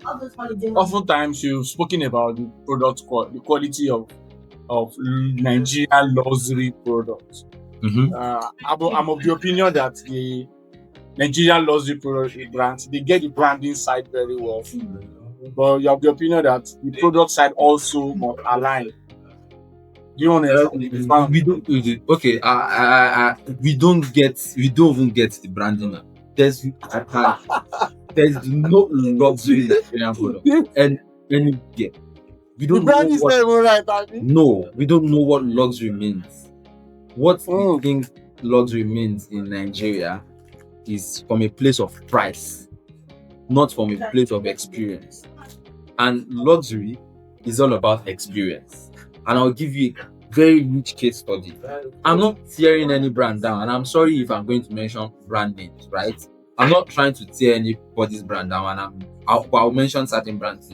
Oftentimes, you've spoken about the the quality of Nigerian luxury products. Mm-hmm. I'm of the opinion that the Nigerian luxury product brands, they get the branding side very well. But you have the opinion that the product side also must align. Do you understand? We don't okay. We don't even get the branding now. There's there's no luxury Nigerian product, and yeah, we The don't know brand is not what. even right, I mean. No, we don't know what luxury means. What we Mm. think luxury means in Nigeria is from a place of price, not from a place of experience. And luxury is all about experience. And I'll give you a very rich case study. I'm not tearing any brand down, and I'm sorry if I'm going to mention brand names, right? I'm not trying to tear anybody's brand down, and I'll mention certain brands.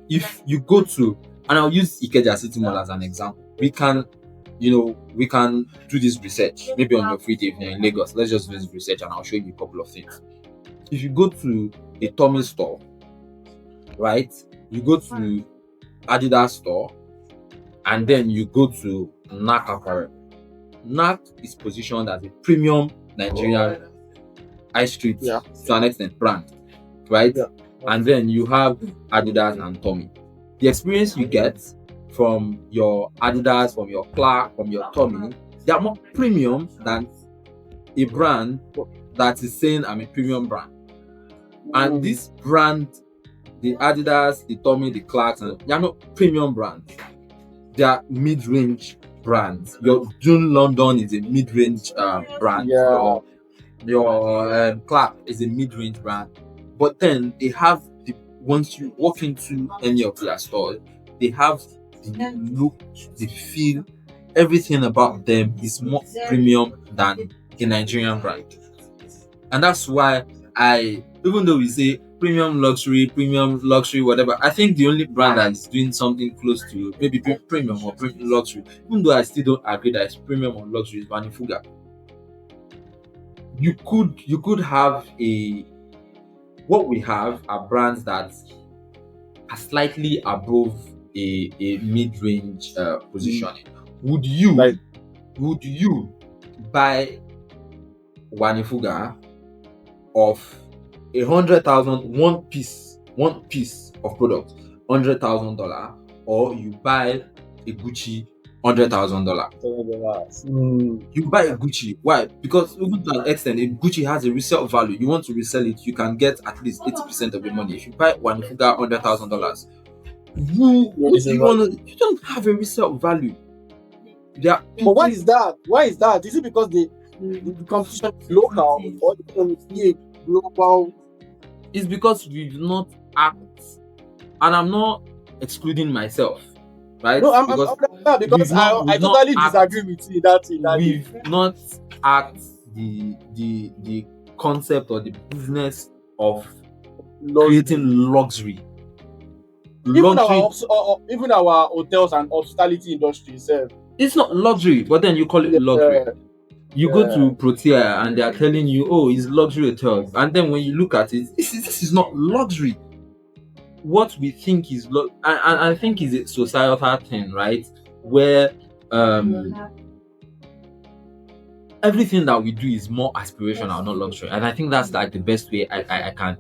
If you go to, and I'll use Ikeja City Mall as an example, we can do this research maybe on your free day if you're in Lagos. Let's just do this research, and I'll show you a couple of things. If you go to a Tommy store, right? You go to Adidas store, and then you go to NAC apparel. NAC is positioned as a premium Nigerian high street to an extent brand, right? Yeah. And then you have Adidas and Tommy. The experience you get from your Adidas, from your Clark, from your Tommy, they are more premium than a brand that is saying I'm a premium brand. And this brand, the Adidas, the Tommy, the Clarks, they are not premium brands. They are mid-range brands. Your June London is a mid-range brand. Yeah. Your Clark is a mid-range brand. But then they have once you walk into any of their stores, they have the look, the feel, everything about them is more premium than a Nigerian brand. And that's why even though we say premium luxury, whatever, I think the only brand that is doing something close to maybe premium or premium luxury, even though I still don't agree that it's premium or luxury, is Vanifuga. You could have what we have are brands that are slightly above a mid-range positioning. Would you buy Vanifuga of 100,000 one piece of product, $100,000, or you buy a Gucci $100,000? You buy a Gucci. Why? Because even to an extent, if Gucci has a resale value, you want to resell it, you can get at least 80% of the money. If you buy one Fuga $100,000, you don't have a resale value. But why is that? Is it because the competition is local or the global? It's because we do not act, and I'm not excluding myself, right? No, because I totally disagree with you. We've not act the concept or the business of creating luxury. Even our hotels and hospitality industry itself. It's not luxury, but then you call it luxury. You go to Protea and they are telling you, oh, it's luxury hotel. And then when you look at it, this is not luxury. What we think is and I think is a societal thing, right? Where everything that we do is more aspirational, not luxury. And I think that's like the best way I can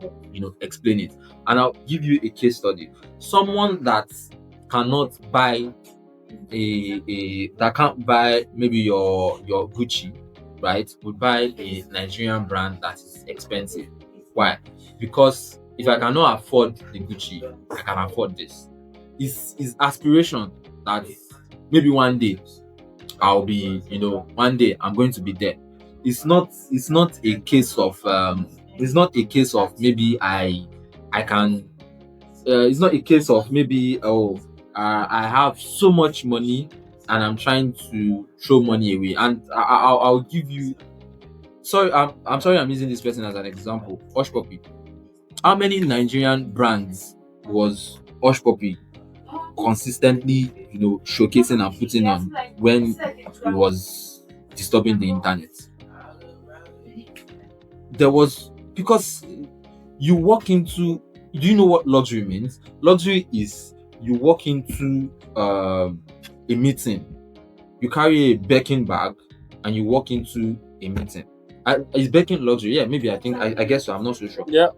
explain it. And I'll give you a case study. Someone that cannot buy that can't buy maybe your Gucci, right, would buy a Nigerian brand that is expensive. Why? Because if I cannot afford the Gucci, I can afford this. It's aspiration that maybe one day I'll be, one day I'm going to be there. It's not a case of maybe I can. It's not a case of maybe I have so much money and I'm trying to throw money away. And I'll give you. Sorry, I'm sorry I'm using this person as an example. Hush Puppy. How many Nigerian brands was Hush Puppy consistently, showcasing and putting on when it was disturbing the internet? There was, because you Do you know what luxury means? Luxury is you walk into a meeting, you carry a Birkin bag, and you walk into a meeting. Is Birkin luxury? Yeah, maybe. I guess so. I'm not so sure. Yeah.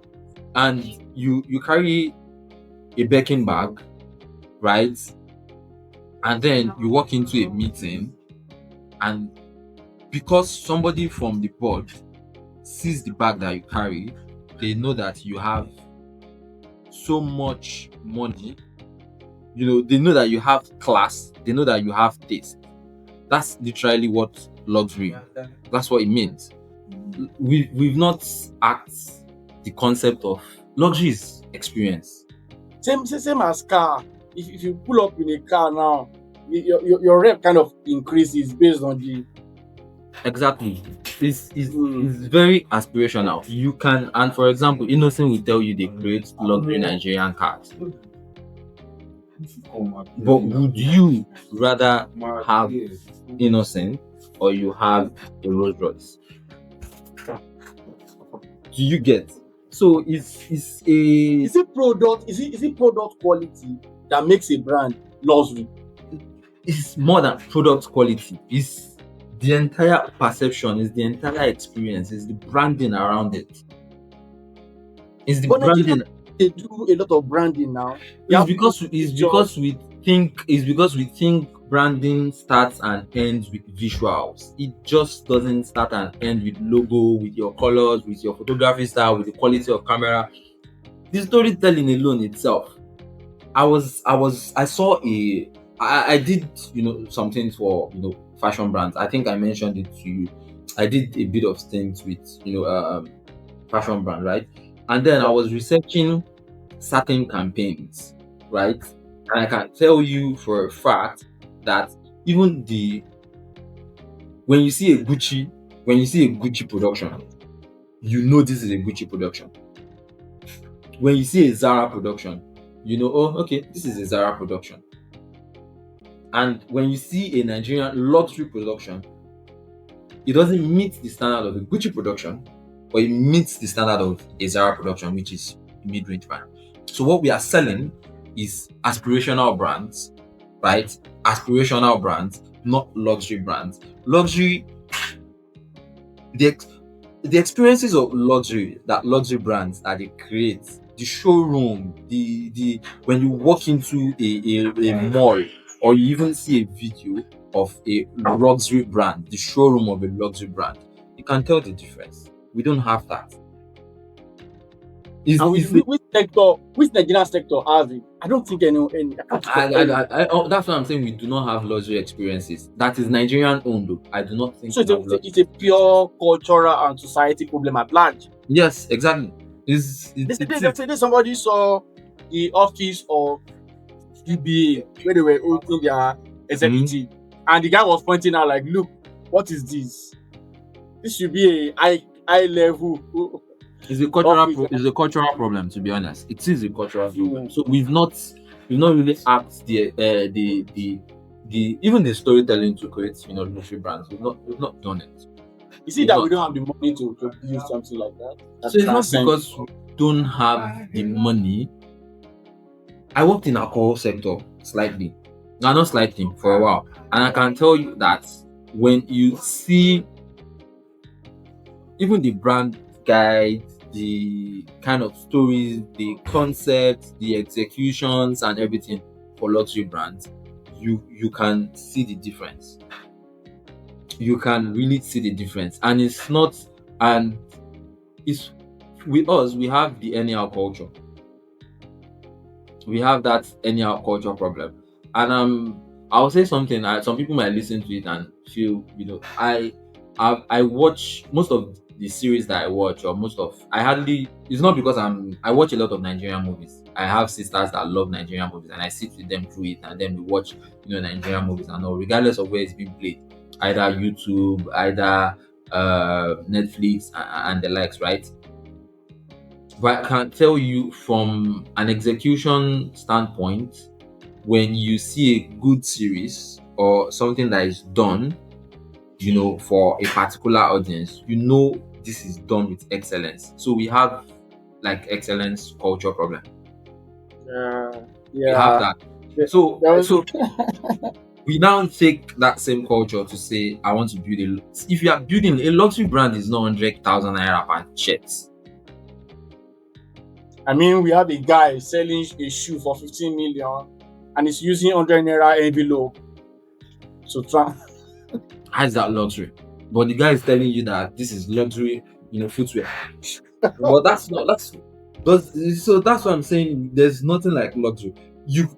And you carry a Birkin bag, right? And then you walk into a meeting, and because somebody from the board sees the bag that you carry, they know that you have so much money. They know that you have class, they know that you have taste. That's literally what luxury, that's what it means. We've not asked the concept of luxury is experience. Same as car. If you pull up in a car now, your rep kind of increases based on the Exactly. It's very aspirational. You can, and for example, Innocent will tell you they create luxury Nigerian cars. But would you rather have Innocent or you have a Rolls Royce? Do you get? So it's a is it product quality that makes a brand luxury? it's more than product quality. It's the entire perception, it's the entire experience, it's the branding around it. It's the But Nigeria, branding. they do a lot of branding now. It's because we think branding starts and ends with visuals. It just doesn't start and end with logo, with your colors, with your photography style, with the quality of camera. The storytelling alone itself. I did some things for fashion brands. I think I mentioned it to you. I did a bit of things with fashion brand, right? And then I was researching certain campaigns, right? And I can tell you for a fact that even when you see a Gucci production, you know this is a Gucci production. When you see a Zara production, you know, oh, okay, this is a Zara production. And when you see a Nigerian luxury production, it doesn't meet the standard of a Gucci production, but it meets the standard of a Zara production, which is mid-range brand. So what we are selling is aspirational brands, right? Aspirational brands, not luxury brands. Luxury, the experiences of luxury that luxury brands that they create, the showroom, the when you walk into a mall or you even see a video of a luxury brand, the showroom of a luxury brand, you can tell the difference. We don't have that. And which Nigerian sector has it? I don't think any. That's what I'm saying. We do not have luxury experiences. That is Nigerian owned, though. I do not think So it's a pure cultural and society problem at large. Yes, exactly. Yesterday somebody saw the office of DBA where they were holding their executive, and the guy was pointing out like, "Look, what is this? This should be a high level." It's a cultural problem, to be honest. It is a cultural problem. So we've not really asked the even the storytelling to create luxury brands. We've not done it. You see that we don't have the money to produce something like that. So it's not because we don't have the money. I worked in alcohol sector slightly. No, not slightly, for a while. And I can tell you that when you see even the brand guide, the kind of stories, the concepts, the executions and everything for luxury brands, you can see the difference. You can really see the difference. And it's with us, we have the anyhow culture. We have that anyhow culture problem. And I'll say something. Some people might listen to it and feel, I watch most of the series that I watch, or it's not because I watch a lot of Nigerian movies. I have sisters that love Nigerian movies and I sit with them through it, and then we watch Nigerian movies and all, regardless of where it's being played, either YouTube, either Netflix and the likes, right? But I can tell you from an execution standpoint, when you see a good series or something that is done for a particular audience, this is done with excellence. So we have like excellence culture problem. We have Yeah. that. There- So there was- so we now take that same culture to say, I want to build a. If you are building a luxury brand, is not 100,000 naira per shirt. I mean, we have a guy selling a shoe for 15 million and he's using 100 naira envelope to try. How is that luxury? But the guy is telling you that this is luxury, footwear. But that's not so that's what I'm saying. There's nothing like luxury.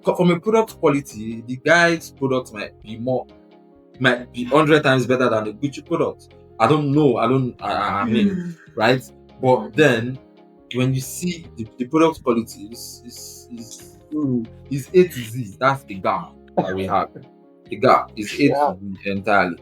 From a product quality, the guy's product might be 100 times better than the Gucci product. I don't know. I mean, right? But then when you see the product quality is A to Z. That's the gap that we have. The gap is A Yeah. to Z entirely.